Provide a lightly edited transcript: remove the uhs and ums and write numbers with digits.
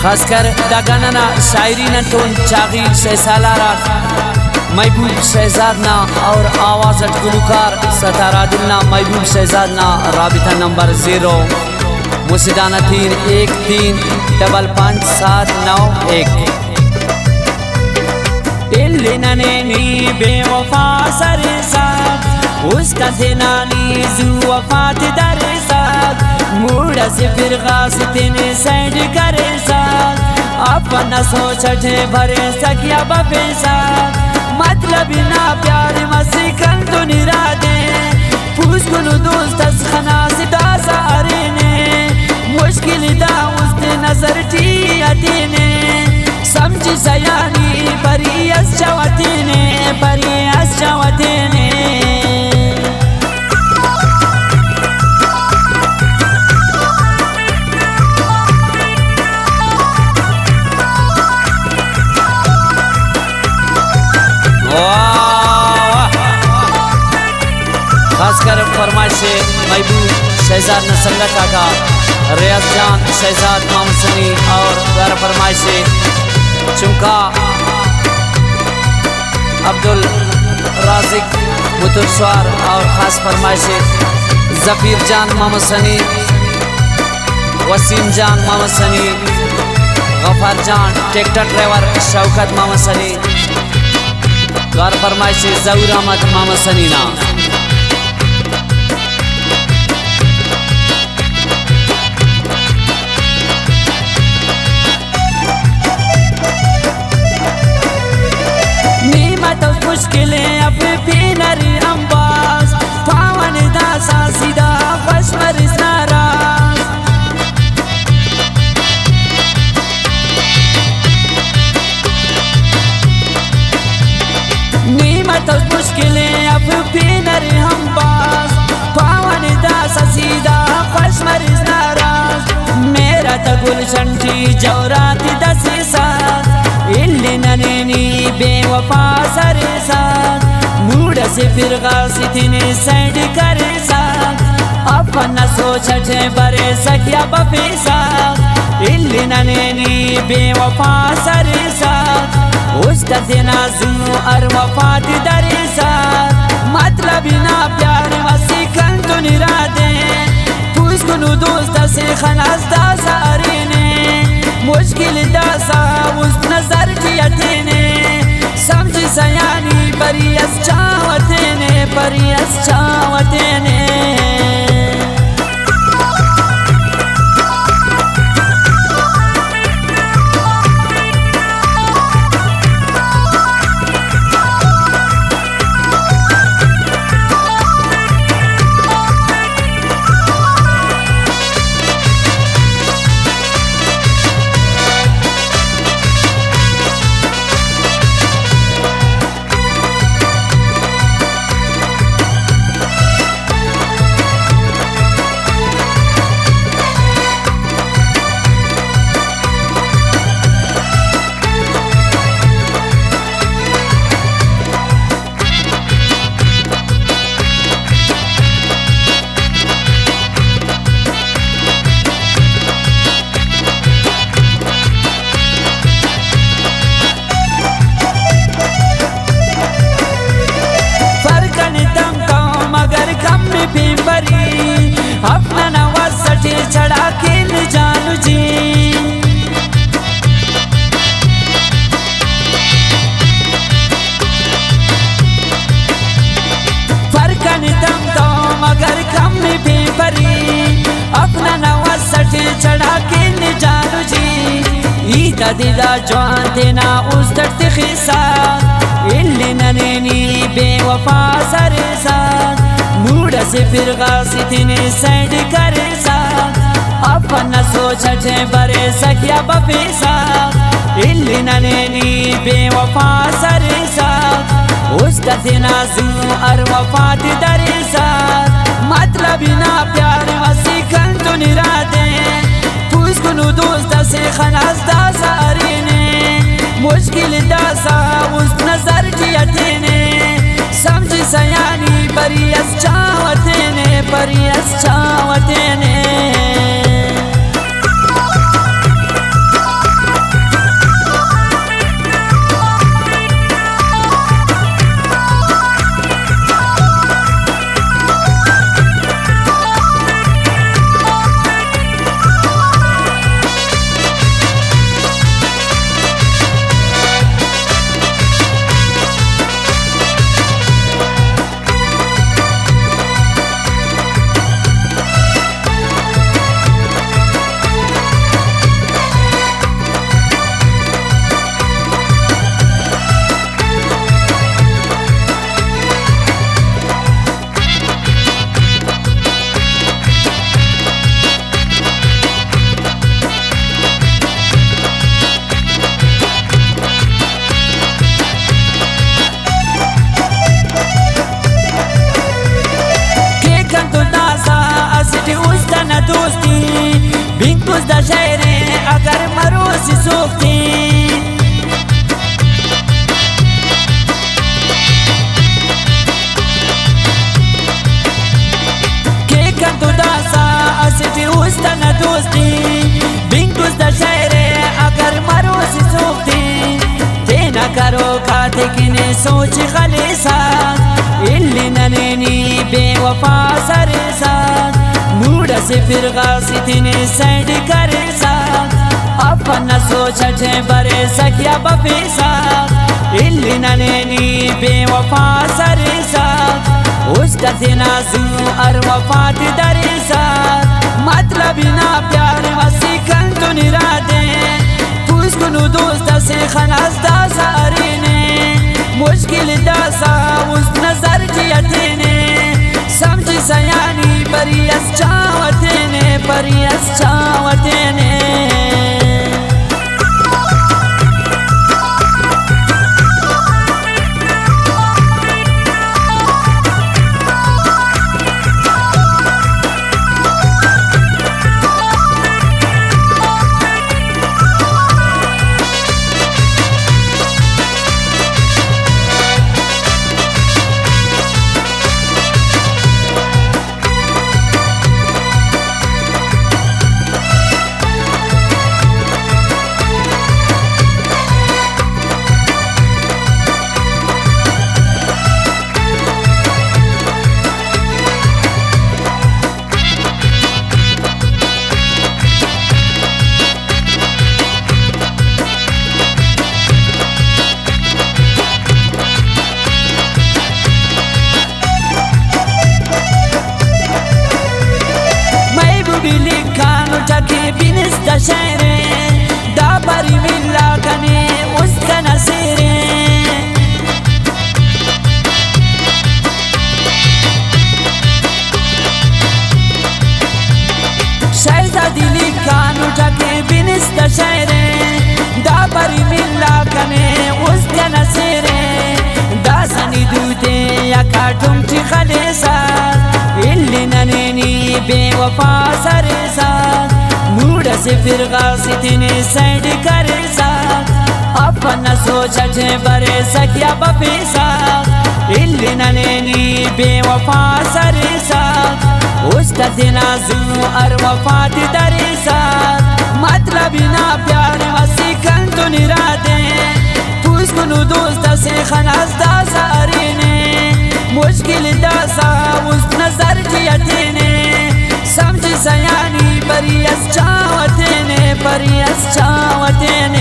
खासकर दागाना शायरी नटून चागी से सालारा महबूब शहजादना और आवाज़ गुलकार सतारा दिलना महबूब शहजादना राबिता नंबर 0 मुसिदाना 3135579 दिल्ली नैनी बेवफा सरे साथ उसका नानी जू वफात दरे साथ मूड़ा से फिर गासितने साइड करे साथ अपना सोचते भरे सकिया बपे साथ मतलब ना प्यार मसी कल तो निरादे पूछ गुनु दोस्त खनास दा सारे ने मुश्किल दा उसने नजर टी अतीने समझी सयानी परियस चवतीने परियस चवतीने खासकर फरमाइश से महबूब शहजाद नसंगत आका रियाज जान शहजाद मोहम्मद सनी और द्वारा फरमाइश से चुमका अब्दुल राजिक मुतुरस्वार और ख़ास फरमाइश से जफीर जान मोहम्मद सनी वसीम जान मोहम्मद सनी गफार जान ट्रैक्टर ड्राइवर शौकत मोहम्मद सनी द्वारा फरमाइश से जहूर अहमद मोहम्मद सनी ना मुश्किलें अपने पीनरी अंबाज पावन दासा सीधा बशमर नाराज नीमत मुश्किलें अपने पीनरी अंबाज पावन दासा सीधा बशमर नाराज मेरा तो गुलशन थी जौराती दसी साथ इल्ली नैनी बेवफा सरे साथ मूड से फिर गासितने साइड करे साथ अपना सोचते बरे सकिया बपे साथ इल्ली नैनी बेवफा सरे साथ उसका देना जुनू और वफात दरे साथ मतलब ना प्यार वसी कल तो निरादे पूछ गुनु दोस्त से खनास दा सारे ने मुश्किल दासा उस नजर ने समझ सयानी परियस चावते ने परियस चावते ने अपना नवाज सटे चढ़ा के न जानू जी फरकन दम तो मगर कम भी परी अपना नवाज सटे चढ़ा के न जानू जी ईदा दिला जवान देना उस दर्द खिसा इल्ली नैनी बेवफा सरे साथ मूड से फिर गासितने साइड करे साथ अपना सोचते बरे सकिया बपे साथ इल्ली नैनी बेवफा सरे साथ उसका देना जुनू और वफात दरे साथ मतलब ना प्यार वसी कल तो निरादे पूछ गुनु दोस्त से खनास दा सारे ने मुश्किल दासा उस नजर की अतीने समझ सयानी परियस चावते ने परियस चावते ने शहरे अगर मरोसी सोखती के कंतु दासा असटी उस्तना दोस्ती बिंकुस द शहरे अगर मरोसी सोखती तेना करो खाते किने सोच खलेसा इल्ली ननेनी बेवफा सरेसा मूड से फिर गासितने सैड करे सा अपना सोचते बरे सकिया बफेसा इल्ली ननेनी बेवफा सरेसा उसका तेनाजू और वफात दरेसा मतलब ना प्यार वसी कंतु निरादे पुष्कुनु दोस्त से खलास दासा अरेने मुश्किल दासा उस नजर जियतेने समझी सयानी परियस चावतेने के बिनस दशहरे दाबरी मिला कने उसका नसीरे शहजादी लिखान उठा के बिनस दशहरे दाबरी मिला कने उसका नसीरे दासनी दूते या काटुम ठिखलेसा इल्ली ननेनी बेवफा सरेसा मूड से फिर गासितने सैड करेसा अपना सोचते बरे सकिया बफेसा इल्ली ननेनी बेवफा सरेसा उसका तेनाजू और वफात दरेसा मतलब ना प्यार वसी कंतु निरादे पुष्कुनु दोस्त से खलास दासा अरेने मुश्किल दासा उस नजर जियतेने समझी सयानी परियस चावतेने